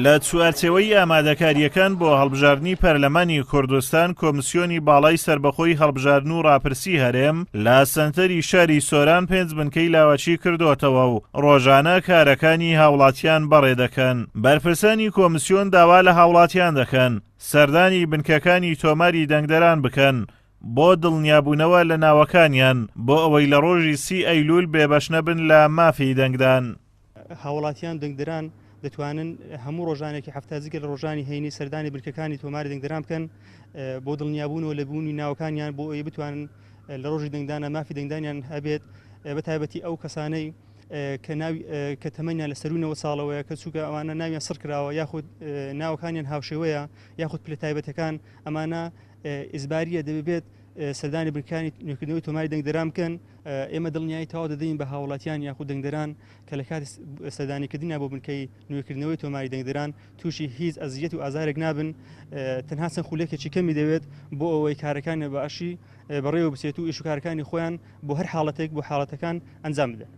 لە چوارچێوەی ئامادەکاریەکان بۆ هەڵبژاردننی پەرلەمانی کوردستان کۆمسیۆنی باڵای سربەخۆی هەڵبژاردن و ڕاپرسی هەرێم لە سەنتەری شاری سۆران پێنج بنکەی لاوەچی کردوتەوە و ڕۆژانە کارەکانی هاوڵاتیان بەڕێ دەکەن. بەرپرسانی کۆمسیۆن داوا لە هاوڵاتیان دەکەن سەردانی بنکەکانی تۆماری دەنگدەران بکەن بۆ دڵنیابوونەوە لە ناوەکانیان بۆ ئەوەی لە ڕۆژی 30 ئەیلول بێبەش نەبن لە مافی دەنگدان. هاوڵاتیان دەنگدەران دەتوانن هەموو ڕۆژانێکی هەفتازیکە لە ڕۆژانی هەینی سەردانی بنکەکانی تۆماری دەنگدەران بکەن بۆ دڵنیابوونەوە لە بوونی ناوەکانیان بۆ ئەوەی بتوانن لە ڕۆژی دەنگدانە مافی دەنگدانیان هەبێت بە تایبەتی ئەو کەسانەی کە تەمەنیان لە سەروونەوە ساڵەوەیە کە چووکە ئەوانە ناویان سڕ کراوە یاخود ناوەکانیان هاوشێوەیە یاخود پلە تایبەتەکان ئەمانە ئیزباریە دەبێت سەردانی بنکانی نوێکردنەوەی تۆماری دەنگدەران بکەن. ئێمە دڵنیایی تەواو دەدەین بە هاوڵاتیان یاخود دەنگدەران کە لە کاتی سەردانیکردنیان بۆ بنکەی نوێکردنەوەی تۆماری دەنگدەران تووشی هیچ ئەزیەت و ئازارێک نابن، تەنها چەند خولێکێکی کەمی دەوێت بۆ ئەوەی کارەکانی بەئاشی بەڕێوە بچێت و ئیش و کارەکانی خۆیان بۆ هەر حاڵەتێک بۆ حاڵەتەکان ئەنجام بدەن.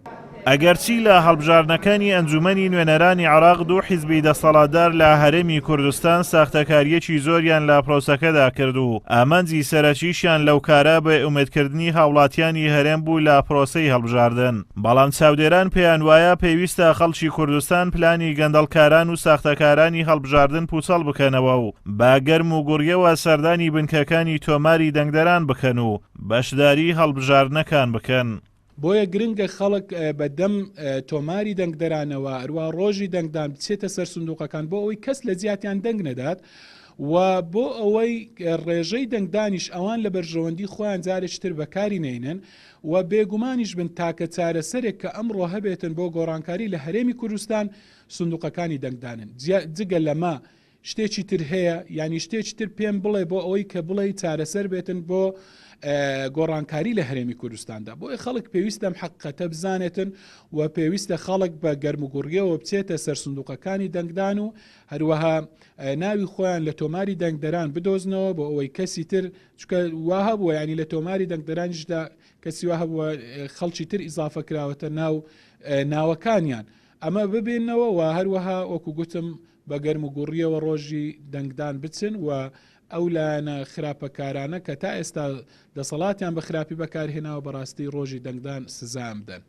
ئەگەرچی لە هەڵبژاردنەکانی ئەنجومەنی نوێنەرانی عێراق دوو حیزبی دەسەڵاتدار لە هەرێمی کوردستان ساختەکاریەکی زۆریان لە پرۆسەکەدا کرد و ئامانجی سەرەکیشیان لەو کارە بە ئومێدکردنی هاوڵاتیانی هەرێم بوو لە پرۆسەی هەڵبژاردن. بەڵام چاودێران پێیان وایە پێویستە خەڵکی کوردستان پلانی گەندەڵکاران و ساختەکارانی هەڵبژاردن پوچەڵ بکەنەوە و با گەرم و گوڕیەوە سەردانی بنکەکانی تۆماری دەنگدەران بکەن و بەشداری هەڵبژاردنەکان بکەن. بۆیە گرنگە خەڵک بەدەم تۆماری دەنگدەرانەوە ئەروە ڕۆژی دەنگدان بچێتە سەر سندوقەکان بۆ ئەوەی کەس لە جیاتیان دەنگ نەدات و بۆ ئەوەی ڕێژەی دەنگدانیش ئەوان لە بەرژەوەندی خۆیان جارێکتر بەکاری نێنن و بێگومانیش بن تاکە چارەسەرێک کە ئەمڕۆ هەبێتن بۆ گۆڕانکاری لە هەرێمی کوردستان سندوقەکانی دەنگدانن. جگە لەما شتێکی تر هەیە یانی شتێکی تر پێم بڵێ بۆ ئەوەی کە بڵێ چارەسەر بێتن بۆ گۆڕانکاری لە هەرێمی کوردستاندا بۆی خەڵک پێویستە حقەتە بزانێتن و پێویستە خەڵک بە گەرموگوڕیەوە بچێتە سەر سندوقەکانی دەنگدان و هەروەها ناوی خۆیان لە تۆماری دەنگدەران بدۆزنەوە بۆ ئەوەی کەسی تر چکە واه بووە ینی لە تۆماری دەنگدەرانیشدا کەسی واه بووە خەڵکی تر ئیزافە کراوەتە ناو ناوەکانیان ئەمە ببێنەوە و هەروەها وەکو گوتم بە گەرموگوڕیەوە ڕۆژی دەنگدان بچن و ئەو لایەنە خراپەکارانە کە تا ئێستا دەسەڵاتیان بە خراپی بەکارهێناوە بەڕاستی ڕۆژی دەنگدان سزام بدەن.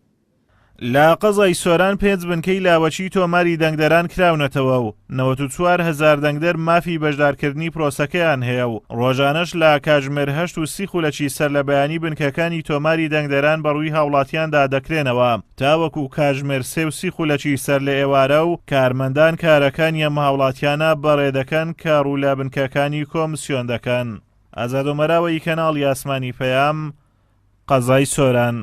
لە قەزای سۆران پێنج بنکەی لاوەچی تۆماری دەنگدەران کراونەتەوە و 94,000 دەنگدەر مافی بەشدارکردنی پرۆسەکەیان هەیە و ڕۆژانەش لە کاتژمێر 8 و 30 خولەکی سەر لە بەیانی بنکەکانی تۆماری دەنگدەران بەڕووی هاوڵاتیاندا دەکرێنەوە تاوەکو کاتژمێر 3 و 30 خولەکی سەر لە ئێوارە و کارمەندان کارەکانی ئەم هاوڵاتیانە بەڕێدەکەن کە ڕوو لە بنکەکانی کۆمسیۆن دەکەن. ئازاد و مەراوەی کەناڵی ئاسمانی پەیام، قەزای سۆران.